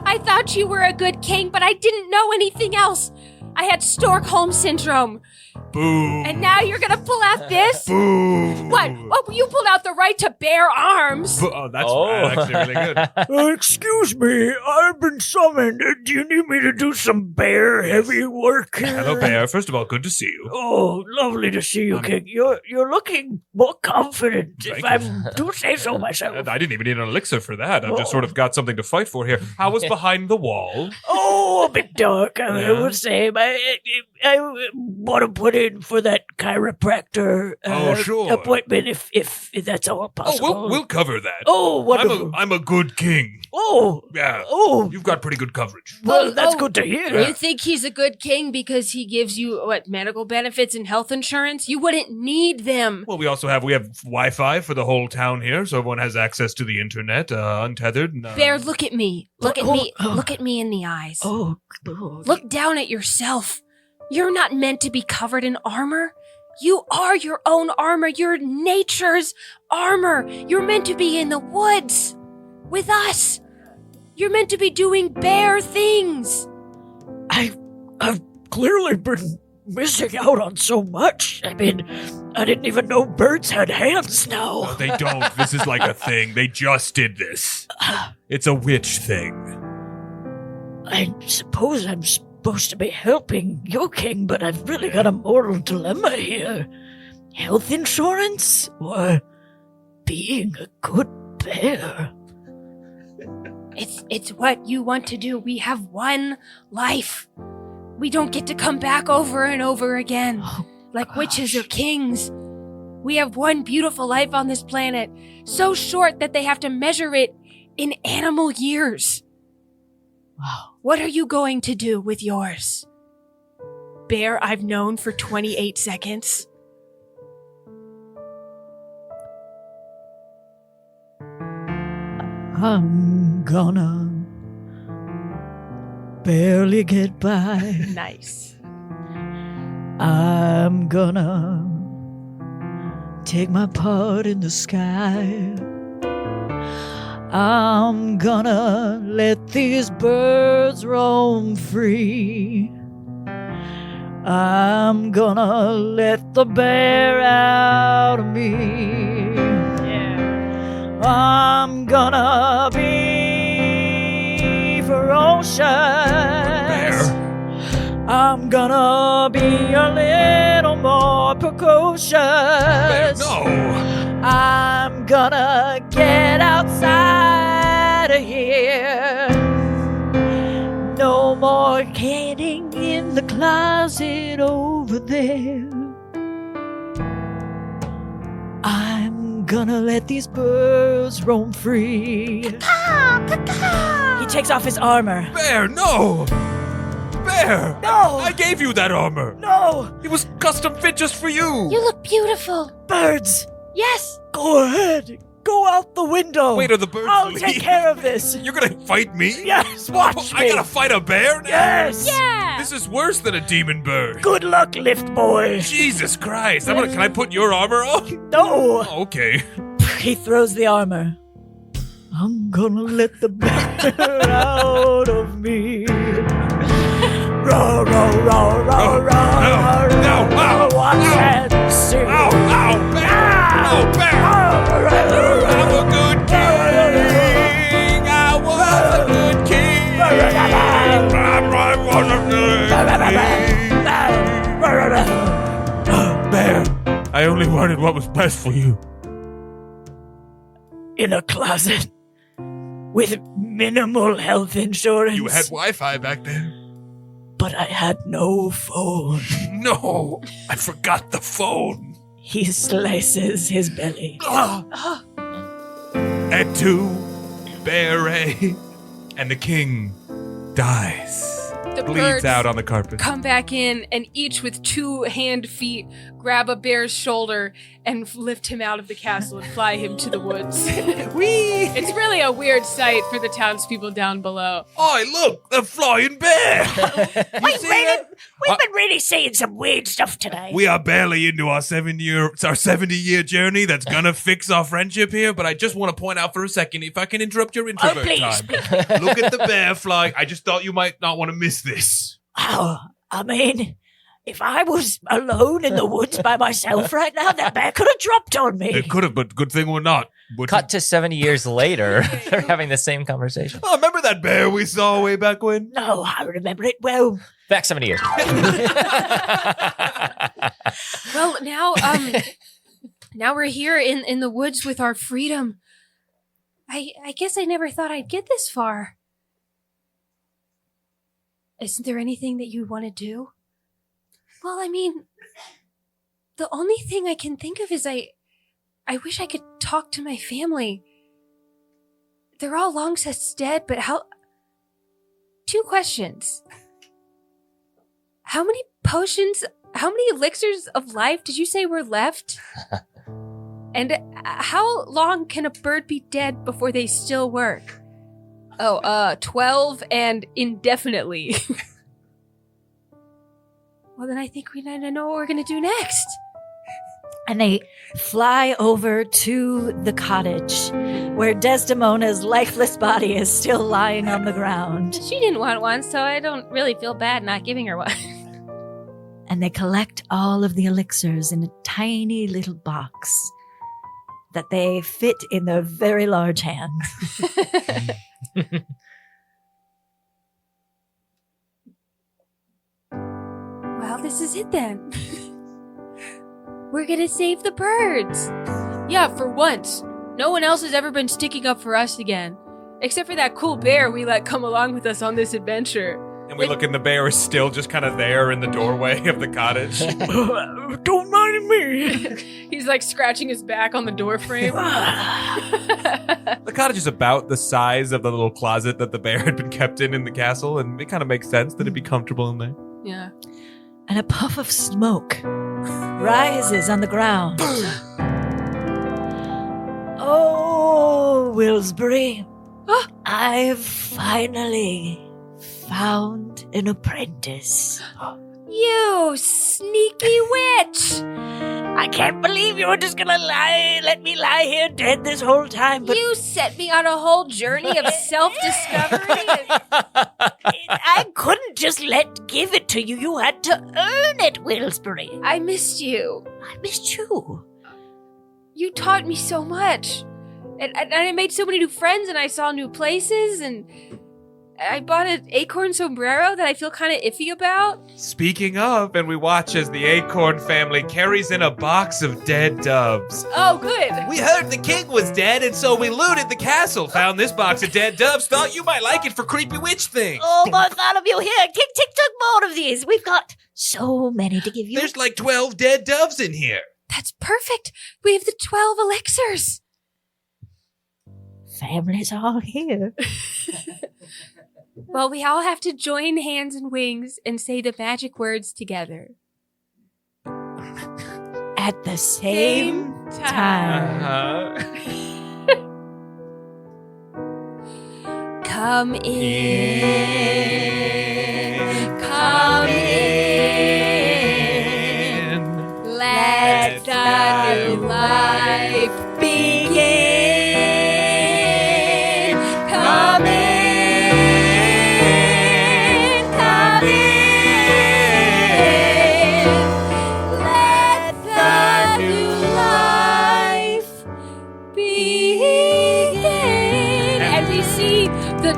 I thought you were a good king, but I didn't know anything else. I had Stockholm syndrome. Boom. And now you're gonna pull out this? Boom. What? Oh, you pulled out the right to bear arms. Oh, that's actually really good. Excuse me, I've been summoned. Do you need me to do some bear heavy work? Hello, bear. First of all, good to see you. Oh, lovely to see you, King. You're looking more confident, if I do say so myself. I didn't even need an elixir for that. I've just sort of got something to fight for here. How was behind the wall? Oh, a bit dark, I Yeah. would say. I want to put in for that chiropractor Sure. appointment if that's all possible. Oh, we'll cover that. Oh, wonderful. I'm a good king. Oh, Yeah. oh, You've got pretty good coverage. well, that's oh, good to hear. You think he's a good king because he gives you, medical benefits and health insurance? You wouldn't need them. Well, we have Wi-Fi for the whole town here, so everyone has access to the internet, untethered. And, Bear, look at me. Look at Oh, me. oh. Look at me in the eyes. Oh, Look down at yourself. You're not meant to be covered in armor. You are your own armor. You're nature's armor. You're meant to be in the woods with us. You're meant to be doing bear things. I've clearly been missing out on so much. I mean, I didn't even know birds had hands now. No, they don't. This is like a thing. They just did this. It's a witch thing. I suppose I'm supposed to be helping your king, but I've really got a moral dilemma here. Health insurance or being a good bear? It's what you want to do. We have one life. We don't get to come back over and over again like witches or kings. We have one beautiful life on this planet, so short that they have to measure it in animal years. Wow. What are you going to do with yours? Bear I've known for 28 seconds. I'm gonna barely get by. Nice. I'm gonna take my part in the sky. I'm gonna let these birds roam free. I'm gonna let the bear out of me. Yeah. I'm gonna be ferocious. Bear. I'm gonna be a little more precocious. Bear, no. I'm gonna get outside of here. No more hiding in the closet over there. I'm gonna let these birds roam free. He takes off his armor. Bear, no. Bear. No! I gave you that armor. No! It was custom fit just for you. You look beautiful. Birds! Yes. Go ahead! Go out the window! Wait, are the birds I'll leave? take care of this! You're gonna fight me? Yes, watch I me! gotta fight a bear now? Yes! Yeah. This is worse than a demon bird. Good luck, lift boy! Jesus Christ. Can I put your armor on? No! Oh, okay. He throws the armor. I'm gonna let the bear out of me. Roar, roar, roar, roar, roar, no, ow, watch ow. and see. Ow, ow, bear! Oh, bear! I'm a good king! I was a good king! I was a good king! Bear, I only wanted what was best for you. In a closet with minimal health insurance. You had Wi-Fi back then. But I had no phone. No, I forgot the phone. He slices his belly. And two, Bear A, and the king dies. The Bleeds birds out on the carpet. come back in and each with 2 feet grab a bear's shoulder and lift him out of the castle and fly him to the woods. Whee! It's really a weird sight for the townspeople down below. Oh, look, the flying bear! We've been really seeing some weird stuff today. We are barely into our 70-year journey that's gonna fix our friendship here, but I just want to point out for a second, if I can interrupt your introvert please. time. Look at the bear flying. I just thought you might not want to miss this. Oh, I mean, if I was alone in the woods by myself right now, that bear could have dropped on me. It could have, but good thing we're not. Cut to 70 years later, they're having the same conversation. Oh, remember that bear we saw way back when? No, I remember it well. Back 70 years. Well, now we're here in the woods with our freedom. I guess I never thought I'd get this far. Isn't there anything that you want to do? Well, I mean, the only thing I can think of is I wish I could talk to my family. They're all long since dead, but how... 2 questions. How many elixirs of life did you say were left? And how long can a bird be dead before they still work? 12 and indefinitely. Well, then I think we need to know what we're going to do next. And they fly over to the cottage where Desdemona's lifeless body is still lying on the ground. She didn't want one, so I don't really feel bad not giving her one. and they collect all of the elixirs in a tiny little box that they fit in their very large hands. Well, this is it then. We're gonna save the birds. Yeah, for once. No one else has ever been sticking up for us again. Except for that cool bear we let come along with us on this adventure. And we look and the bear is still just kind of there in the doorway of the cottage. Don't mind me. He's like scratching his back on the door frame. The cottage is about the size of the little closet that the bear had been kept in the castle, and it kind of makes sense that it'd be comfortable in there. Yeah. And a puff of smoke rises on the ground. Oh, Willsbury, I've finally found an apprentice. You sneaky witch! I can't believe you were just gonna let me lie here dead this whole time. But You set me on a whole journey of self-discovery. I couldn't just give it to you. You had to earn it, Willsbury. I missed you. I missed you. You taught me so much. And I made so many new friends, and I saw new places, and I bought an acorn sombrero that I feel kind of iffy about. Speaking of, and we watch as the acorn family carries in a box of dead doves. Oh, good. We heard the king was dead, and so we looted the castle, found this box of dead doves, thought you might like it for creepy witch things. Oh, Bartholomew, here, take more of these. We've got so many to give you. There's like 12 dead doves in here. That's perfect. We have the 12 elixirs. Family's all here. Well, we all have to join hands and wings and say the magic words together. At the same time. Come in. Come in. Let the new life begin. Come in. Come in. Let the new life begin. And we see the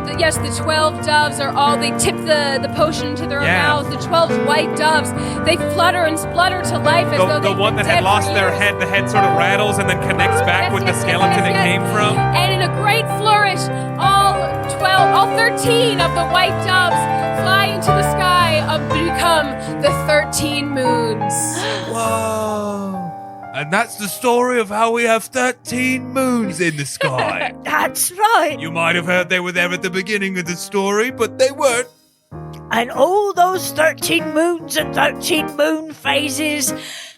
12 doves are all, they tip the potion into their mouth. The 12 white doves, they flutter and splutter to life as though The one that had lost their head, the head sort of rattles and then connects back with the skeleton it came from. And in a great flourish, all 13 of the white doves fly into the sky and become the 13 moons. Whoa. And that's the story of how we have 13 moons in the sky. That's right. You might have heard they were there at the beginning of the story, but they weren't. And all those 13 moons and 13 moon phases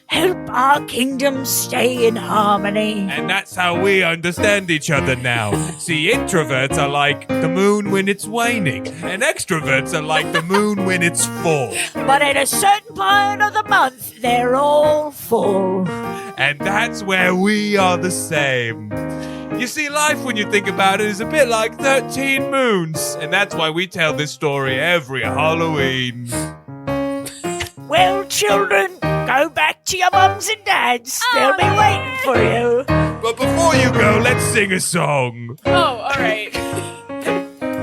help our kingdom stay in harmony. And that's how we understand each other now. See, introverts are like the moon when it's waning, and extroverts are like the moon when it's full. But at a certain part of the month, they're all full. And that's where we are the same. You see, life, when you think about it, is a bit like 13 moons. And that's why we tell this story every Halloween. Well, children, go back to your mums and dads. They'll be waiting for you. But before you go, let's sing a song. Oh, all right.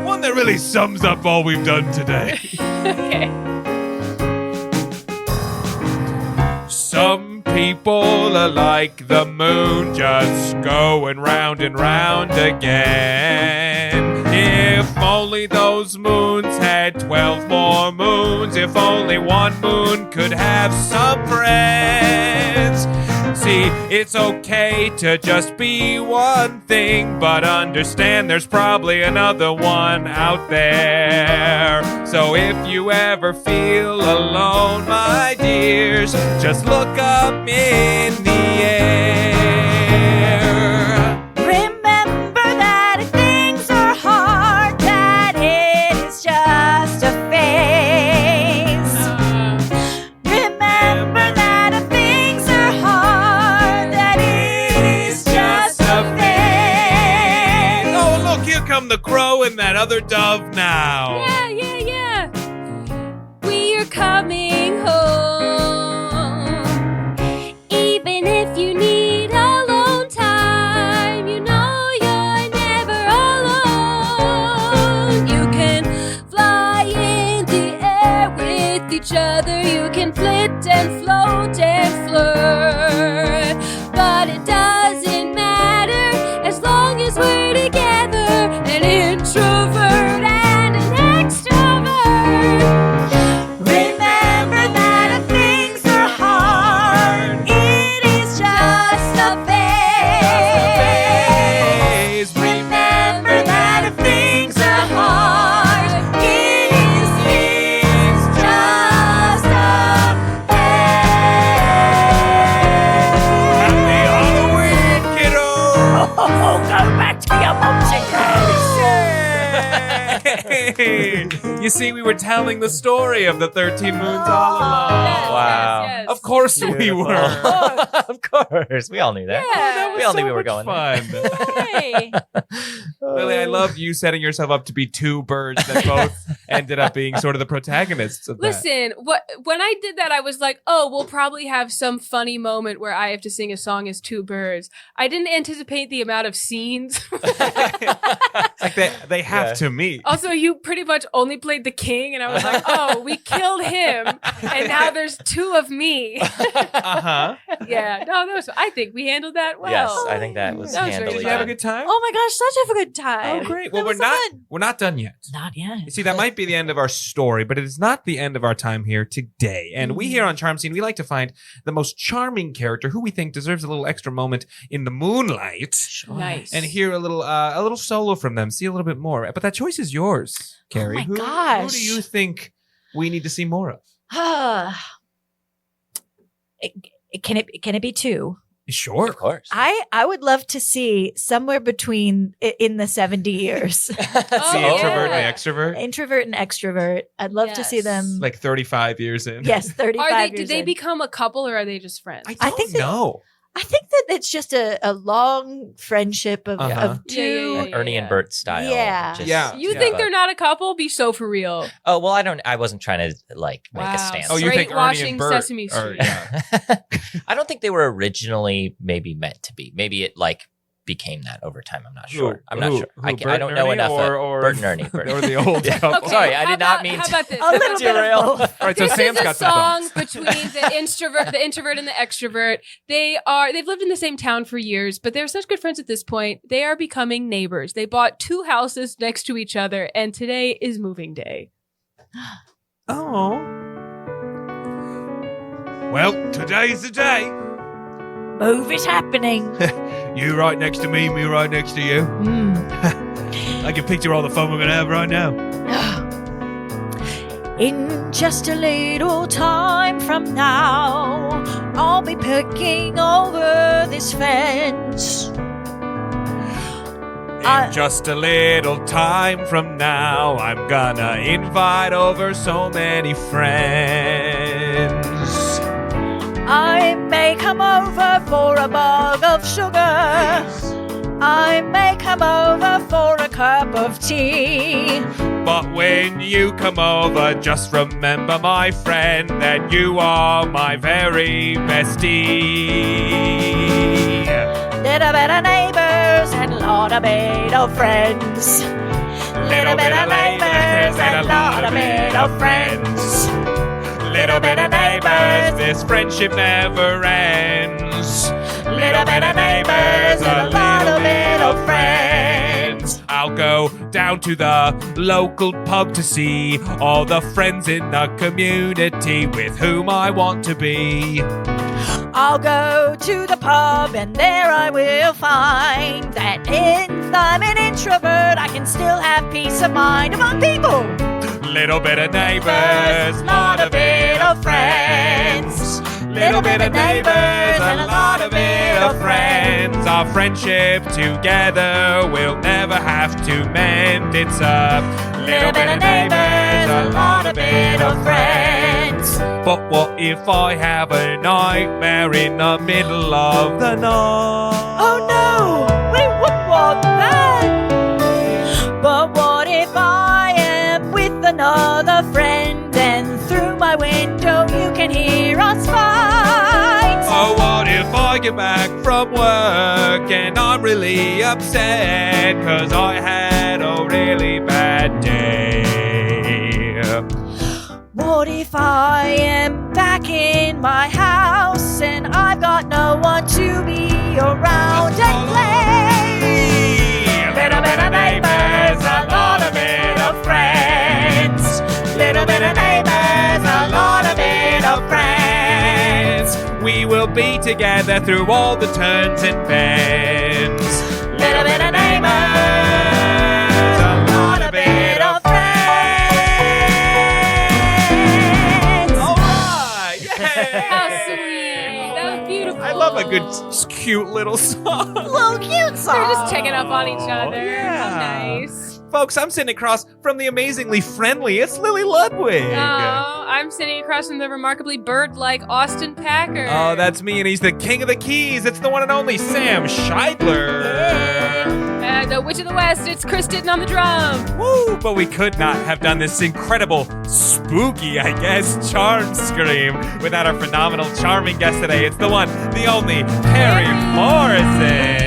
One that really sums up all we've done today. Okay. Some people are like the moon, just going round and round again. If only those moons had 12 more moons. If only one moon could have some friends. See, it's okay to just be one thing, but understand there's probably another one out there. So if you ever feel alone, my dears, just look up in the air. Remember that if things are hard, that it is just a phase. Remember that if things are hard, that it is just a phase. Oh, look, here come the crow and that other dove now. Yeah. We're coming home. Halloween. You see, we were telling the story of the 13 moons all along. Yes, Wow. yes, yes. Of course we Beautiful. were. Of course. We all knew that. Yeah. We all knew we were going fun. Hey. Lily, I love you setting yourself up to be two birds that both ended up being sort of the protagonists of that. Listen, when I did that, I was like, oh, we'll probably have some funny moment where I have to sing a song as two birds. I didn't anticipate the amount of scenes. Like they have to meet. Also, you pretty much only played the king, and I was like, oh, we killed him, and now there's two of me. Uh-huh. Yeah, no, I think we handled that well. Yes, I think that was That was handily Did you have a done. good time? Oh my gosh, such a good time. Oh, great. Well, That we're was fun. not done yet. Not yet. You see, that might be the end of our story, but it is not the end of our time here today. And we here on Charm Scene, we like to find the most charming character who we think deserves a little extra moment in the moonlight, Nice. and hear a little solo from them, see a little bit more. But that choice is yours, Kerri. my Who gosh. do you think we need to see more of? Can it be two? Sure. Of course. I would love to see somewhere between in the 70 years. The Oh, introvert yeah. and the extrovert, Introvert and extrovert. I'd love to see Yes. them. like 35 years in. Yes, 35 Are they? years Did they in. become a couple, or are they just friends? I I don't think that- know. I think that it's just a long friendship of, Uh-huh. of two. Yeah, Like Ernie and Bert style. Yeah. Yeah. You think they're not a couple? Be so for real. Oh, well, I wasn't trying to like make Wow. a stance. Oh, you think Ernie Straight-washing and Bert Sesame are- Street. yeah. I don't think they were originally maybe meant to be. Maybe it like became that over time. I'm not sure. I'm not sure. I Bert don't and know Ernie enough. or Bert and Ernie. or the old couple. Okay, Sorry, I how did not about- mean How to- about this? A little bit of Derail. both. All right, so This Sam's is a got some song thoughts. between the introvert and the extrovert. They've lived in the same town for years, but they're such good friends at this point. They are becoming neighbors. They bought two houses next to each other, and today is moving day. Oh. Well, today's the day. Move is happening. You right next to me right next to you. I can picture all the fun we're gonna have right now. In just a little time from now, I'll be picking over this fence. In just a little time from now, I'm gonna invite over so many friends. I may come over for a mug of sugar. I may come over for a cup of tea. But when you come over, just remember, my friend, that you are my very bestie. Little bit of neighbors and a lot of bit of friends. Little bit of neighbors and a lot of bit of friends. Little bit of neighbors, this friendship never ends. Little bit of neighbors and a lot of bit of friends. I'll go down to the local pub to see all the friends in the community with whom I want to be. I'll go to the pub and there I will find that if I'm an introvert, I can still have peace of mind among people. Little bit of neighbors, lot of bit of friends. Little bit of neighbors and a lot of bit of friends. Our friendship together will never have to mend. It's a little bit of neighbors, a lot of bit of friends. But what if I have a nightmare in the middle of the night? Oh no, we wouldn't want that. But what if I am with another friend and through my window you can hear us fight? Oh, what if I get back from work and I'm really upset 'cause I had a really bad day? What if I am back in my house and I've got no one to be around and play? Little bit of neighbors, a lot of bit of friends. Little bit of neighbors, a lot of bit of friends. We will be together through all the turns and bends. Little bit of neighbors, a lot of bit of friends. All right, yay! How sweet! That was beautiful. I love a good, cute little song. Little cute song. They're just checking up on each other. Yeah. How nice. Folks, I'm sitting across from the amazingly friendly, it's Lily Ludwig. Oh, I'm sitting across from the remarkably bird-like Austin Packer. Oh, that's me, and he's the king of the keys. It's the one and only Sam Scheidler. The Witch of the West, it's Kristen on the drum. Woo! But we could not have done this incredible, spooky, I guess, charm scream without our phenomenal, charming guest today. It's the one, the only, Kerri Morrison.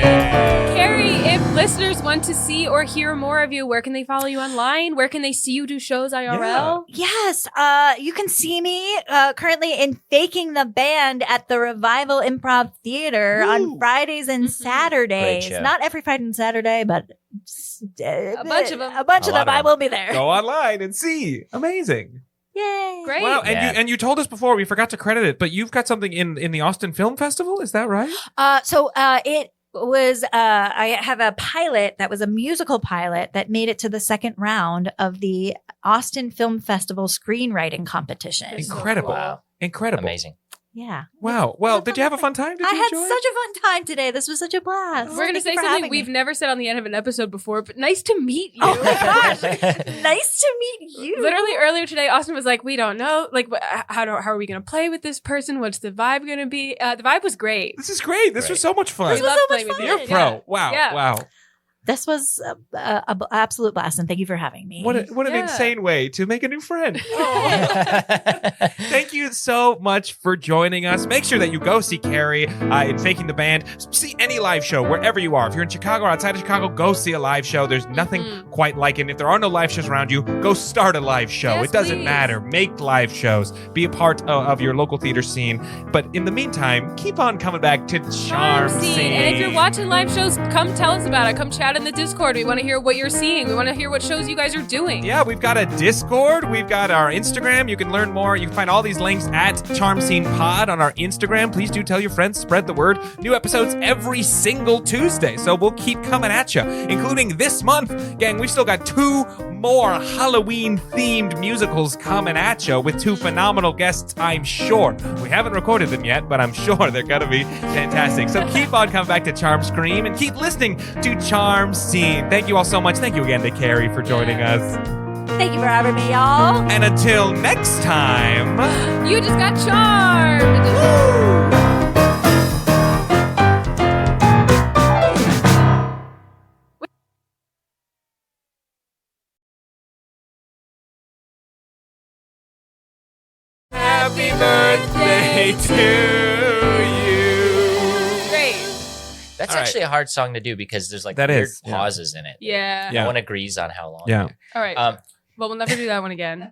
Kerri, if listeners want to see or hear more of you, where can they follow you online? Where can they see you do shows IRL? Yes, you can see me currently in Faking the Band at the Revival Improv Theater on Fridays and Saturdays. Great show. Not every Friday and Saturday, but A bunch of them. A bunch of lot them. of I them. will be there. Go online and see. Amazing. Yay! Great. Wow, and Yeah. you told us before, we forgot to credit it, but you've got something in the Austin Film Festival, is that right? It was I have a pilot that was a musical pilot that made it to the second round of the Austin Film Festival screenwriting competition. Incredible. Wow. Incredible. Amazing. Yeah. Wow. Well, did you have a fun time? Did I you had enjoy it? such a fun time today. This was such a blast. We're going to Thank say you for something having we've me. never said on the end of an episode before, but nice to meet you. Oh my gosh. Nice to meet you. Literally earlier today, Austin was like, we don't know. Like, how are we going to play with this person? What's the vibe going to be? The vibe was great. This is great. This was so much fun. We loved so playing much with fun. you. You're a pro. Wow. Yeah. Wow. This was a absolute blast, and thank you for having me. What an Yeah. insane way to make a new friend. Thank you so much for joining us. Make sure that you go see Kerri in Faking the Band. See any live show wherever you are. If you're in Chicago or outside of Chicago, go see a live show. There's nothing quite like it. And if there are no live shows around you, go start a live show. Yes, it doesn't please. matter. Make live shows. Be a part of your local theater scene. But in the meantime, keep on coming back to Charm Scene. And if you're watching live shows, come tell us about it. Come chat in the Discord. We want to hear what you're seeing. We want to hear what shows you guys are doing. Yeah, we've got a Discord. We've got our Instagram. You can learn more. You can find all these links at Charm Scene Pod on our Instagram. Please do tell your friends. Spread the word. New episodes every single Tuesday. So we'll keep coming at you, including this month. Gang, we've still got 2 more Halloween-themed musicals coming at you with 2 phenomenal guests, I'm sure. We haven't recorded them yet, but I'm sure they're going to be fantastic. So keep on coming back to Charm Scream and keep listening to Charm Scene. Thank you all so much. Thank you again to Kerri for joining us. Thank you for having me, y'all. And until next time, You just got charmed. happy birthday to you. Great. That's All right. actually a hard song to do because there's like That weird is, yeah. pauses in it. Yeah. Yeah. No one agrees on how long. Yeah. All right. Um, Well, we'll never do that one again.